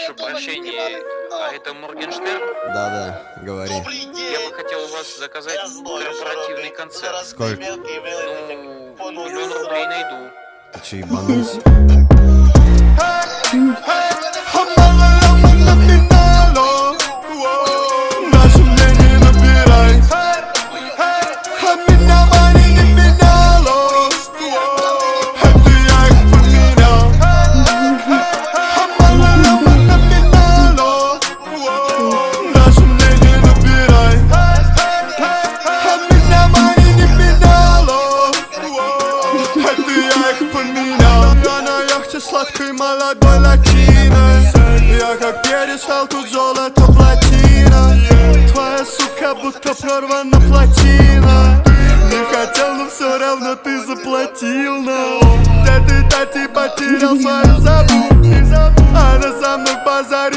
Прошу прощения, а это Моргенштерн? Да-да, говори. Я бы хотел у вас заказать корпоративный концерт. Сколько? Ну, 1 000 000 рублей найду. Ты че, ебанулся? Наше мнение набирай. А меня money не меняло. Это я их поменял. А мало номинало. Наше мнение набирай. А меня money не меняло. Это я их поменял. Я на яхте сладкой молодой латиной. Я как перестал, тут золото плотина. Твоя сука будто прорвана плотина. Не хотел, но все равно ты заплатил, но да ты потерял свою забу. Она со мной базарит.